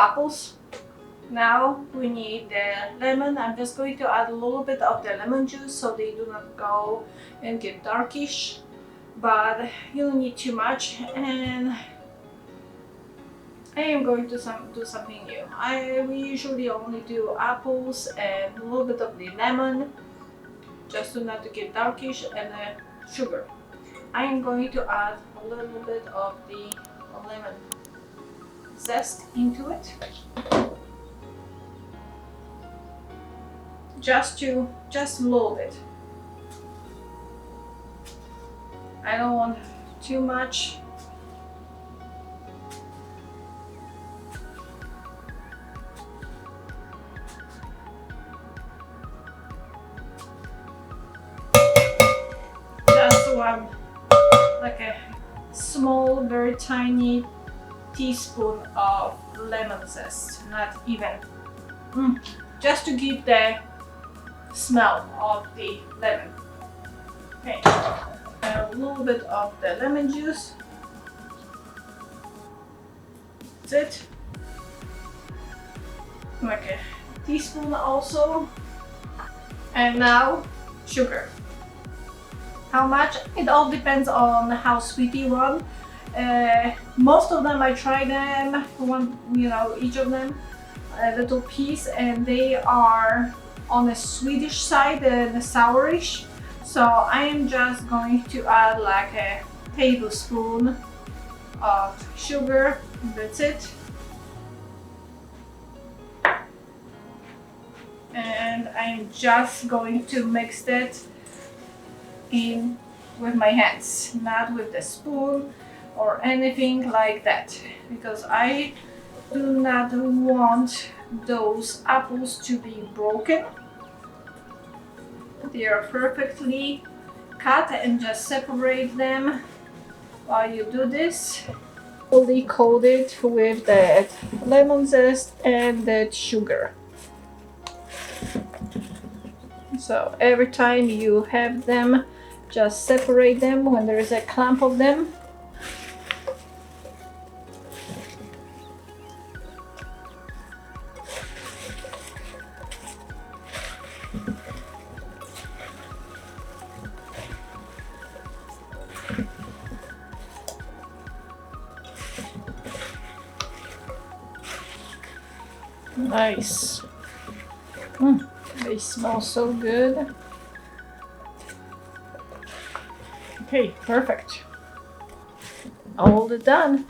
apples. Now we need the lemon. I'm just going to add a little bit of the lemon juice so they do not go and get darkish, but you don't need too much. And I am going to do something new. We usually only do apples and a little bit of the lemon, just to not to get darkish, and sugar. I am going to add a little bit of the lemon zest into it, just a little bit. I don't want too much. Just one, like a small, very tiny teaspoon of lemon zest, not even. Just to give the smell of the lemon. Okay, a little bit of the lemon juice. That's it. Like a teaspoon also. And now sugar. How much? It all depends on how sweet you want. Most of them, I try them, each of them a little piece, and they are on the sweetish side and the sourish. So I am just going to add like a tablespoon of sugar. That's it. And I'm just going to mix that in with my hands, not with the spoon or anything like that, because I do not want those apples to be broken. They are perfectly cut, and just separate them while you do this. Fully coated with that lemon zest and that sugar. So every time you have them, just separate them when there is a clump of them. Nice. They smell so good. Okay, perfect. All done.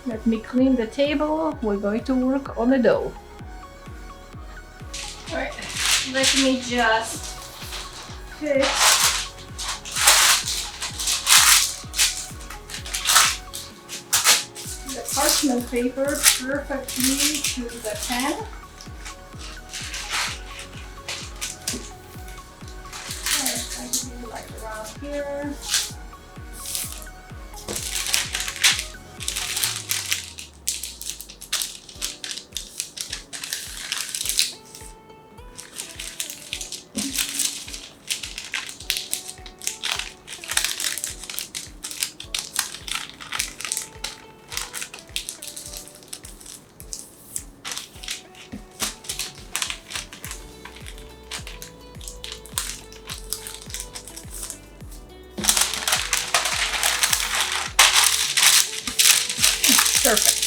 Let me clean the table. We're going to work on the dough. Alright, let me just fit the parchment paper perfectly to the pan. I do like around here. Perfect.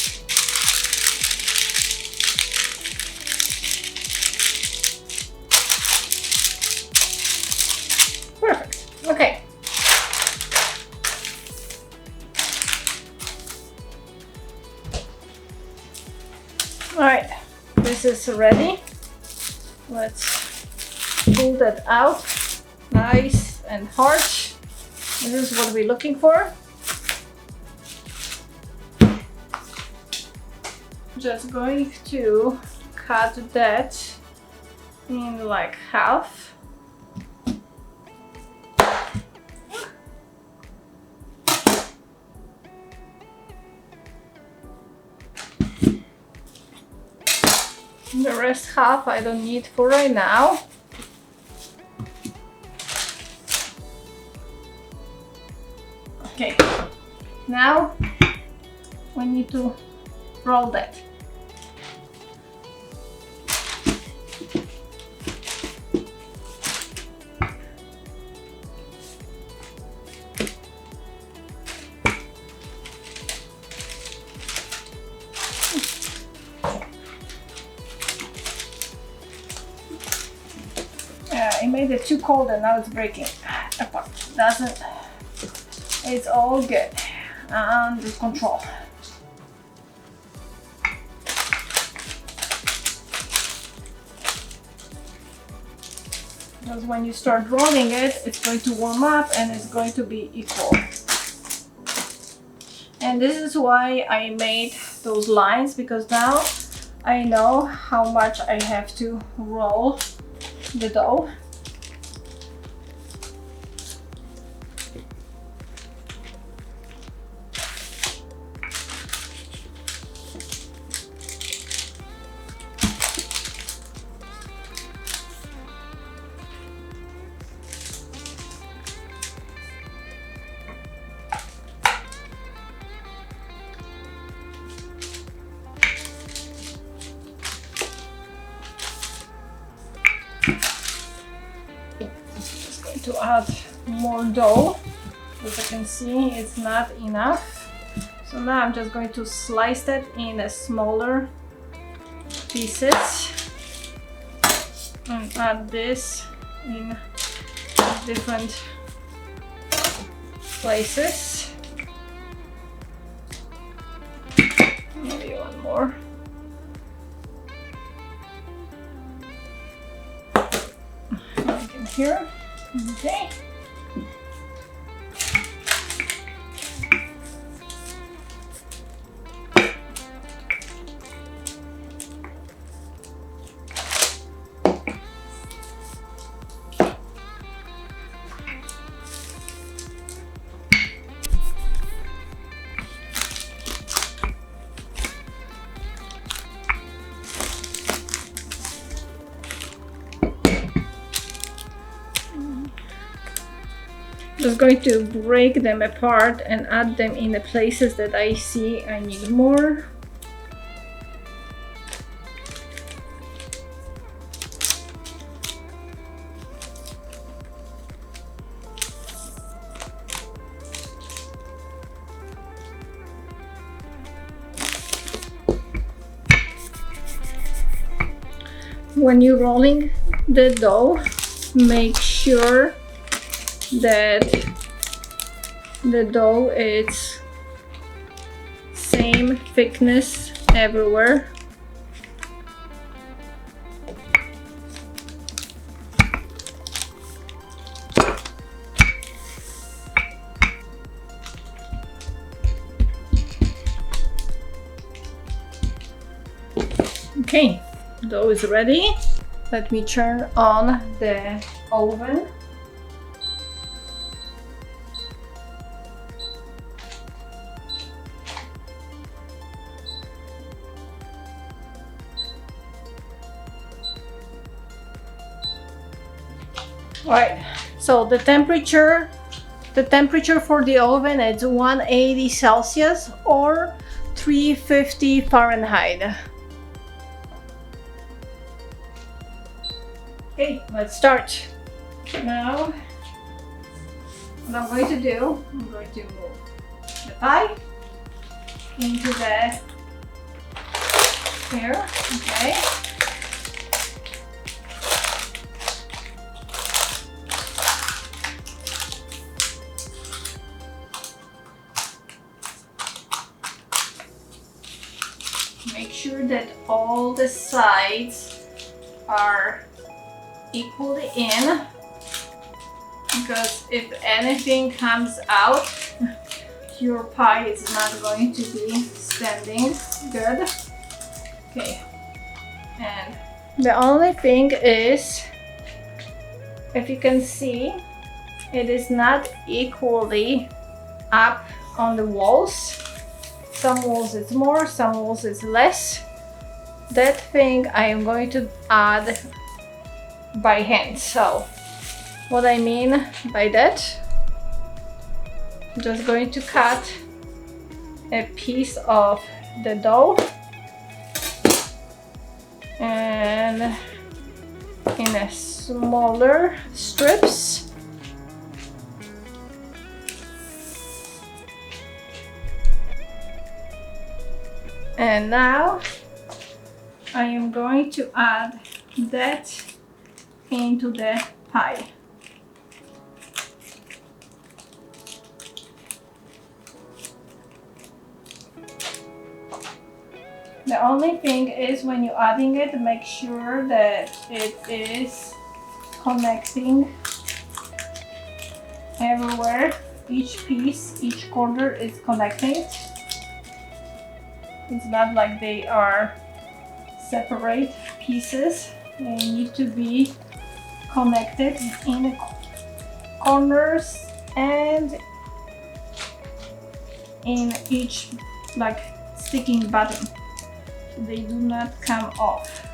Perfect. Okay. All right, this is ready. Let's pull that out. Nice and hard. This is what we're looking for. Just going to cut that in like half. The rest half I don't need for right now. Okay, now we need to roll that. I made it too cold and now it's breaking apart. Doesn't. It's all good. Under control. Because when you start rolling it, it's going to warm up and it's going to be equal. And this is why I made those lines, because now I know how much I have to roll the dough. To add more dough, as you can see it's not enough, so now I'm just going to slice it in a smaller pieces and add this in different places. Maybe one more. Like in here. Okay. Just going to break them apart and add them in the places that I see I need more. When you're rolling the dough, make sure that the dough is same thickness everywhere. Okay, dough is ready. Let me turn on the oven. Alright, so the temperature for the oven is 180 Celsius or 350 Fahrenheit. Okay, let's start. Now, what I'm going to do, I'm going to move the pie into the here, okay. Make sure that all the sides are equally in, because if anything comes out, your pie is not going to be standing good. Okay, and the only thing is, if you can see, it is not equally up on the walls. Some walls is more, some walls is less. That thing I am going to add by hand. So what I mean by that, I'm just going to cut a piece of the dough and in a smaller strips. And now I am going to add that into the pie. The only thing is when you're adding it, make sure that it is connecting everywhere. Each piece, each corner is connecting. It's not like they are separate pieces. They need to be connected in the corners and in each like sticking bottom. They do not come off.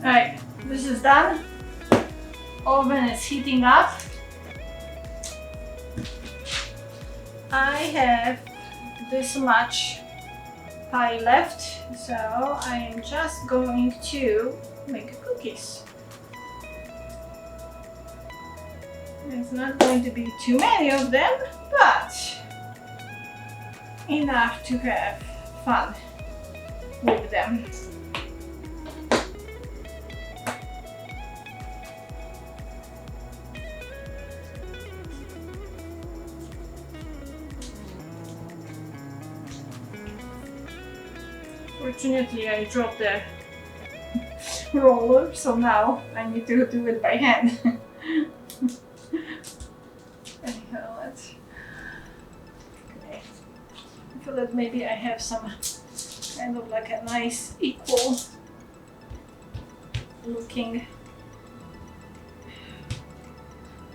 Alright, this is done. Oven is heating up. I have this much pie left, so I am just going to make cookies. It's not going to be too many of them, but enough to have fun with them. Fortunately, I dropped the roller, so now I need to do it by hand. Anyhow, let's. Okay. I feel that maybe I have some kind of like a nice equal looking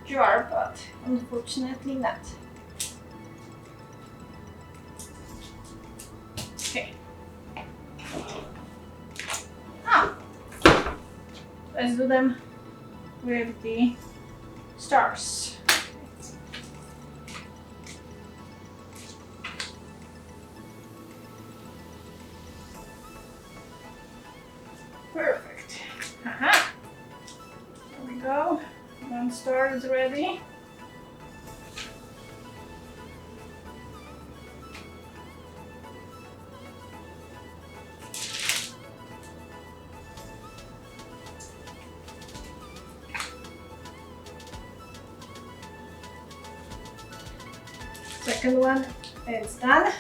jar, but unfortunately not. Okay. Let's do them with the stars. Perfect. There we go. One star is ready. Second one is done.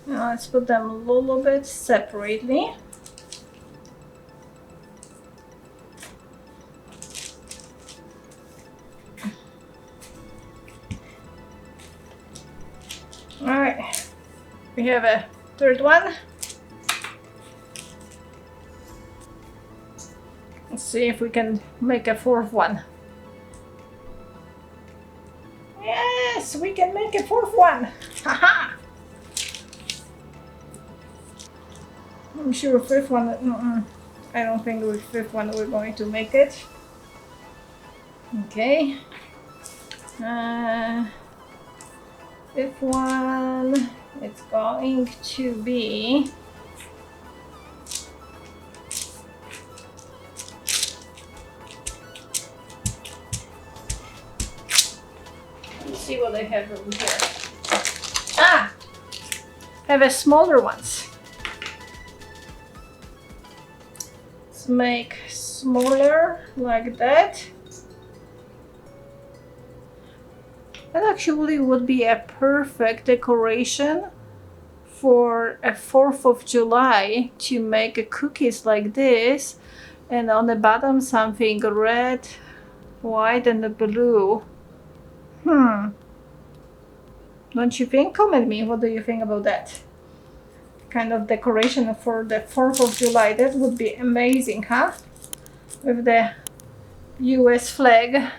Now let's put them a little bit separately. Alright, we have a third one. Let's see if we can make a fourth one. Yes, we can make a fourth one. Haha! I'm sure fifth one, I don't think with fifth one we're going to make it. Okay. Fifth one, it's going to be let's see what I have over here. Ah! I have a smaller ones. Let's make smaller like that. That actually would be a perfect decoration for a 4th of July to make cookies like this, and on the bottom something red, white and the blue. Don't you think? Comment me, what do you think about that kind of decoration for the 4th of July? That would be amazing, huh? With the US flag.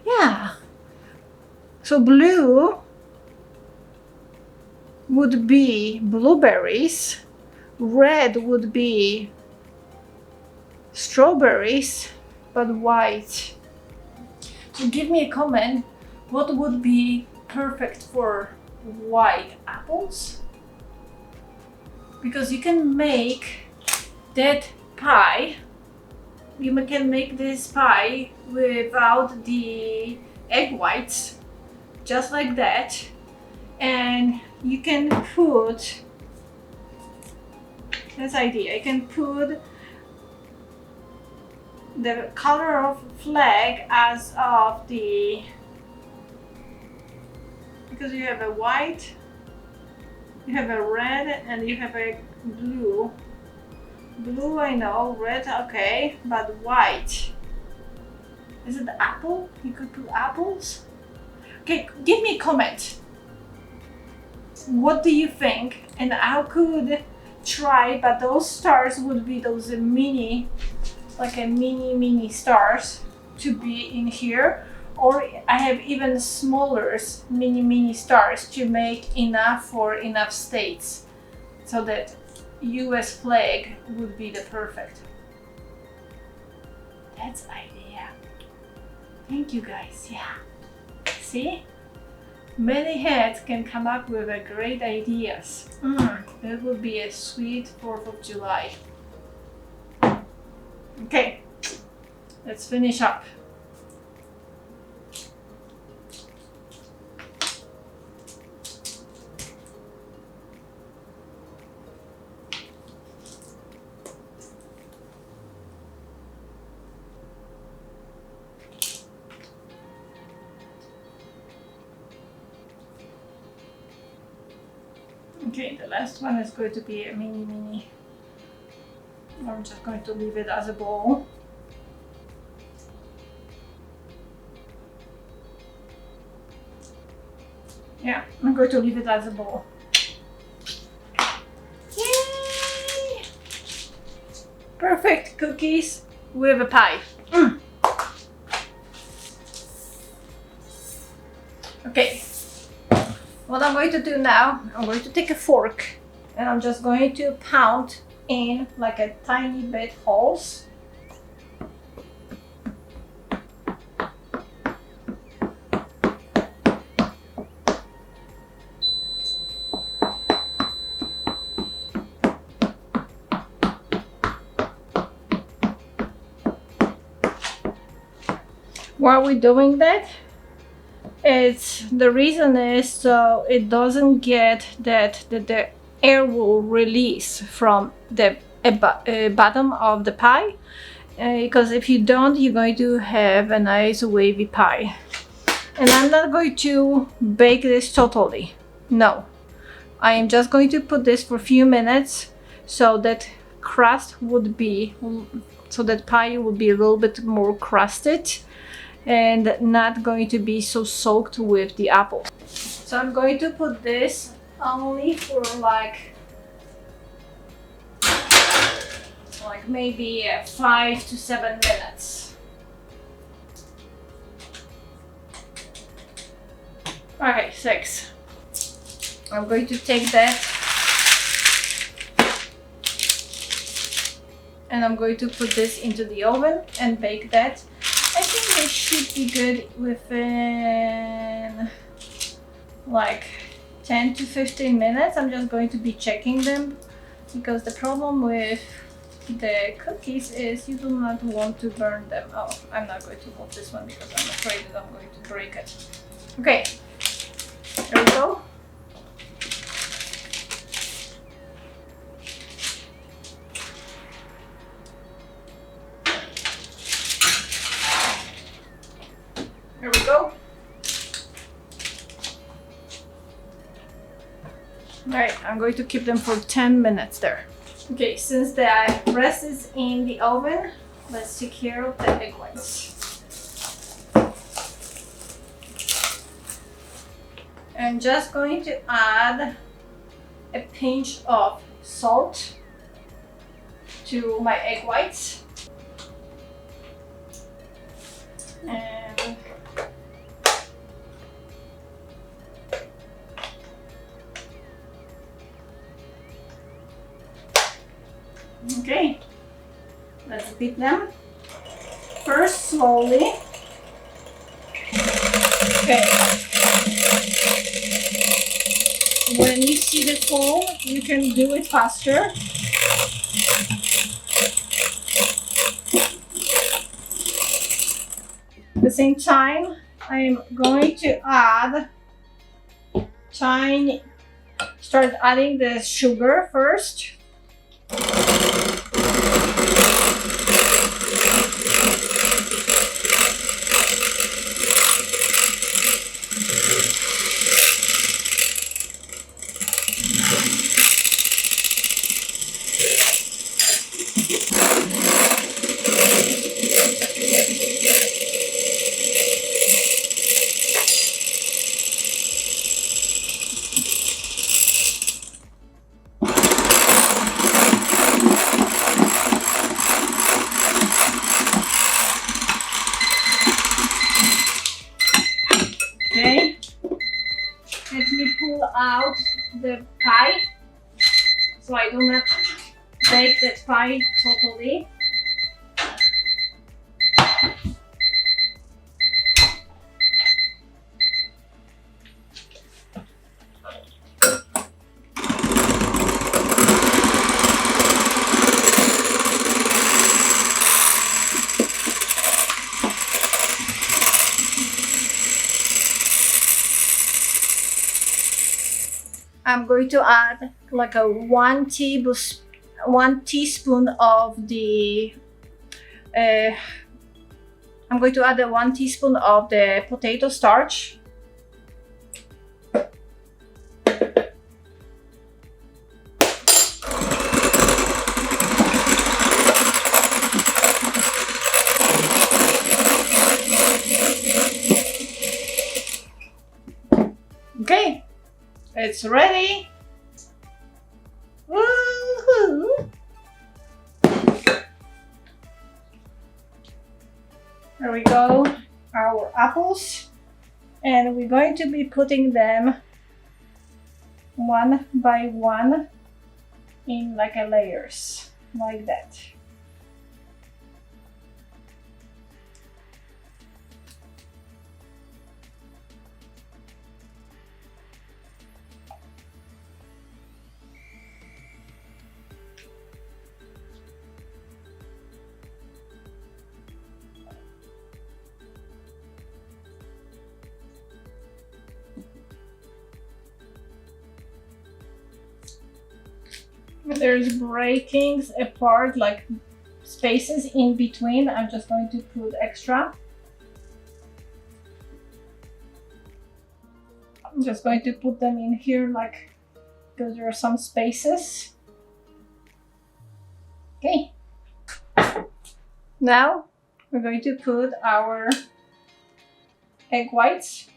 Yeah. So blue would be blueberries, red would be strawberries, but white. So give me a comment, what would be perfect for white apples? Because you can make that pie, you can make this pie without the egg whites, just like that, and you can put, this idea, you can put the color of flag as of the, because you have a white, you have a red, and you have a blue. Blue I know, red okay, but white. Is it apple? You could put apples? Okay, give me a comment. What do you think? And I could try, but those stars would be those mini, like a mini stars to be in here. Or I have even smaller mini stars to make enough for enough states, so that US flag would be the perfect. That's idea. Thank you guys. Yeah. See? Many heads can come up with a great ideas. That would be a sweet 4th of July. Okay, let's finish up. Okay, the last one is going to be a mini. I'm just going to leave it as a ball. Yeah, I'm going to leave it as a ball. Yay! Perfect cookies with a pie. Okay. What I'm going to do now, I'm going to take a fork and I'm just going to pound in like a tiny bit holes. Why are we doing that? The reason is so it doesn't get that the air will release from the bottom of the pie, because if you don't, you're going to have a nice wavy pie. And I'm not going to bake this totally. No, I am just going to put this for a few minutes so that crust would be, so that pie would be a little bit more crusted and not going to be so soaked with the apples. So I'm going to put this only for like maybe 5 to 7 minutes. Okay, 6. I'm going to take that and I'm going to put this into the oven and bake that. I think they should be good within like 10 to 15 minutes. I'm just going to be checking them, because the problem with the cookies is you do not want to burn them. Oh, I'm not going to hold this one because I'm afraid that I'm going to break it. Okay, there we go. There we go. Alright, I'm going to keep them for 10 minutes there. Okay, since the rest is in the oven, let's take care of the egg whites. I'm just going to add a pinch of salt to my egg whites. And Okay, let's beat them. First, slowly. Okay. When you see the foam, you can do it faster. At the same time, I'm going to start adding the sugar first. Okay, let me pull out the pie so I do not bake that pie totally. I'm going to add like a one teaspoon of the I'm going to add a 1 teaspoon of the potato starch. Okay, it's ready. Woohoo! There we go, our apples, and we're going to be putting them one by one in like a layers, like that. There's breakings apart, like spaces in between. I'm just going to put extra. I'm just going to put them in here, like, because there are some spaces. Okay. Now we're going to put our egg whites.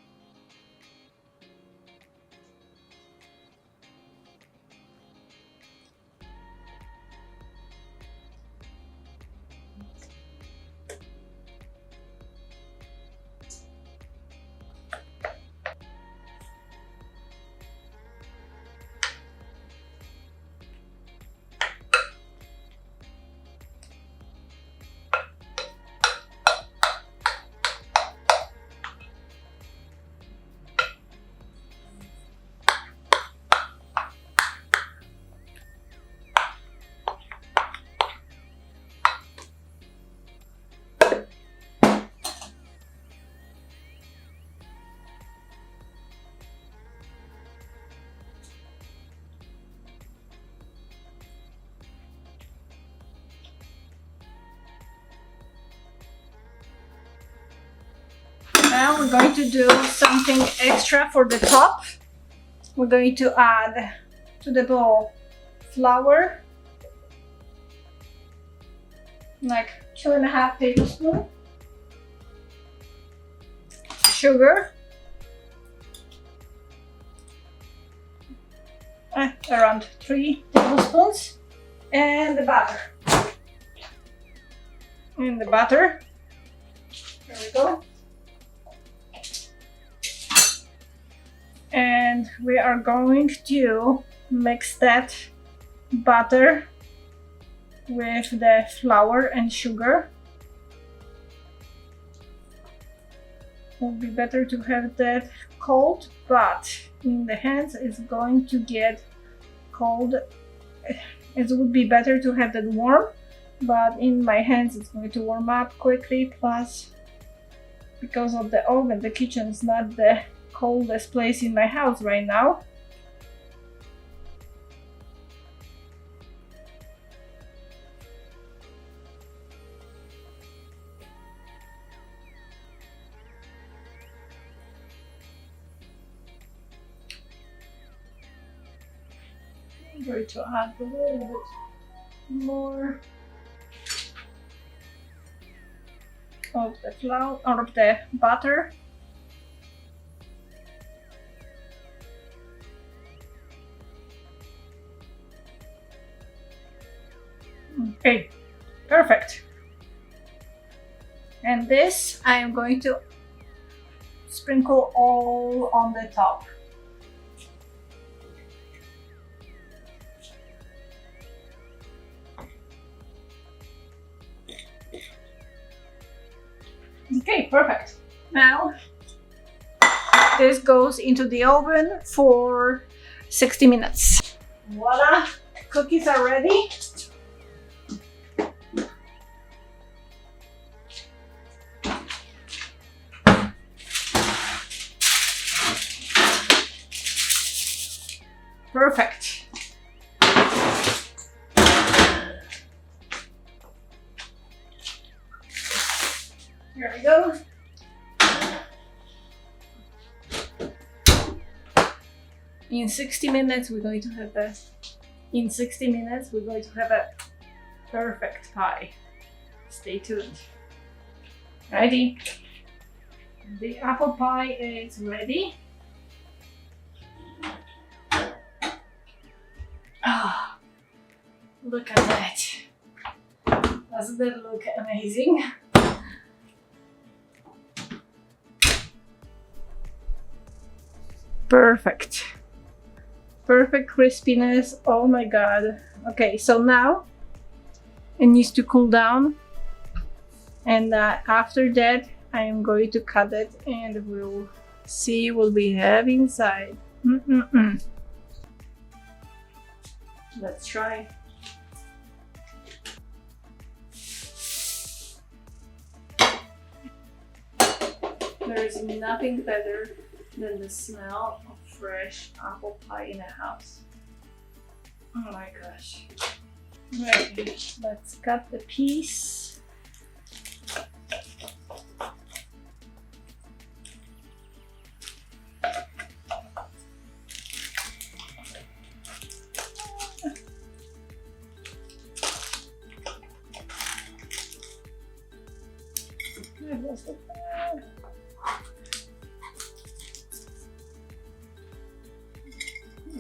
Now we're going to do something extra for the top. We're going to add to the bowl flour, like 2.5 tablespoons, sugar, around 3 tablespoons, and the butter. And the butter, there we go. And we are going to mix that butter with the flour and sugar. It would be better to have that cold, but in the hands it's going to get cold. It would be better to have that warm, but in my hands it's going to warm up quickly. Plus, because of the oven, the kitchen is not the coldest place in my house right now. I'm going to add a little bit more of the flour or of the butter. Okay, perfect. And this I am going to sprinkle all on the top. Okay, perfect. Now this goes into the oven for 60 minutes. Voila, cookies are ready. Perfect. Here we go. In 60 minutes we're going to have a perfect pie. Stay tuned. Ready? The apple pie is ready. Ah, look at that. Doesn't it look amazing? Perfect. Perfect crispiness. Oh my god. Okay, so now it needs to cool down, and after that I am going to cut it and we'll see what we have inside. Let's try. There is nothing better than the smell of fresh apple pie in a house. Oh my gosh. Right, let's cut the piece.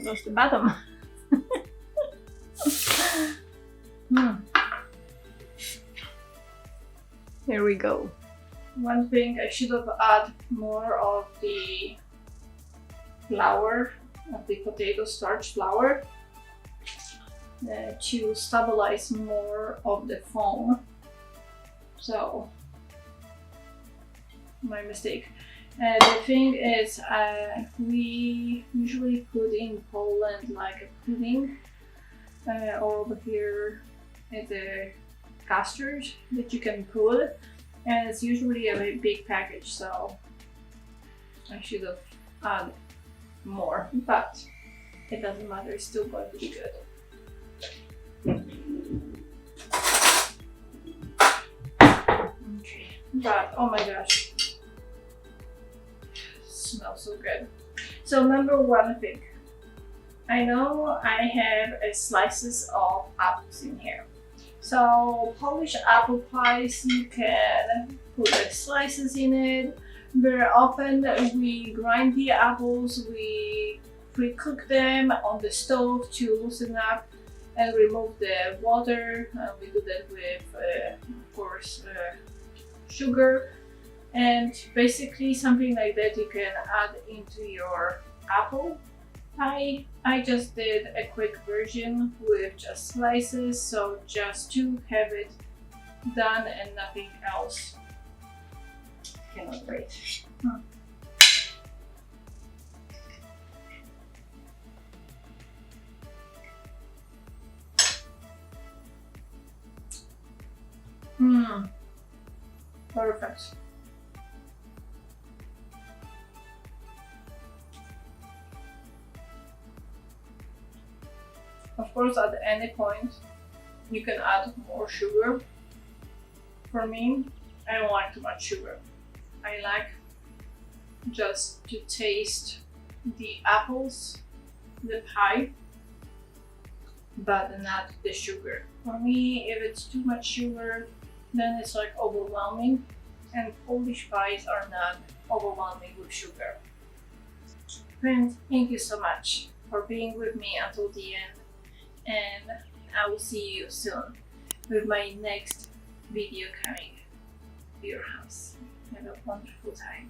Lost the bottom. Here we go. One thing, I should have added more of the flour, of the potato starch flour, to stabilize more of the foam. So, my mistake. The thing is, we usually put in Poland like a pudding, or over here it's a custard that you can put, and it's usually a very big package, so I should have added more, but it doesn't matter, it's still going to be good. Okay, but oh my gosh, smells so good. So number one thing, I know I have slices of apples in here. So Polish apple pies, you can put the slices in it. Very often we grind the apples, we pre-cook them on the stove to loosen up and remove the water. We do that with, of course, sugar. And basically something like that you can add into your apple I just did a quick version with just slices, so just to have it done and nothing else. Cannot wait. Perfect. Of course, at any point, you can add more sugar. For me, I don't like too much sugar. I like just to taste the apples, the pie, but not the sugar. For me, if it's too much sugar, then it's like overwhelming, and Polish pies are not overwhelming with sugar. Friends, thank you so much for being with me until the end, and I will see you soon with my next video coming to your house. Have a wonderful time.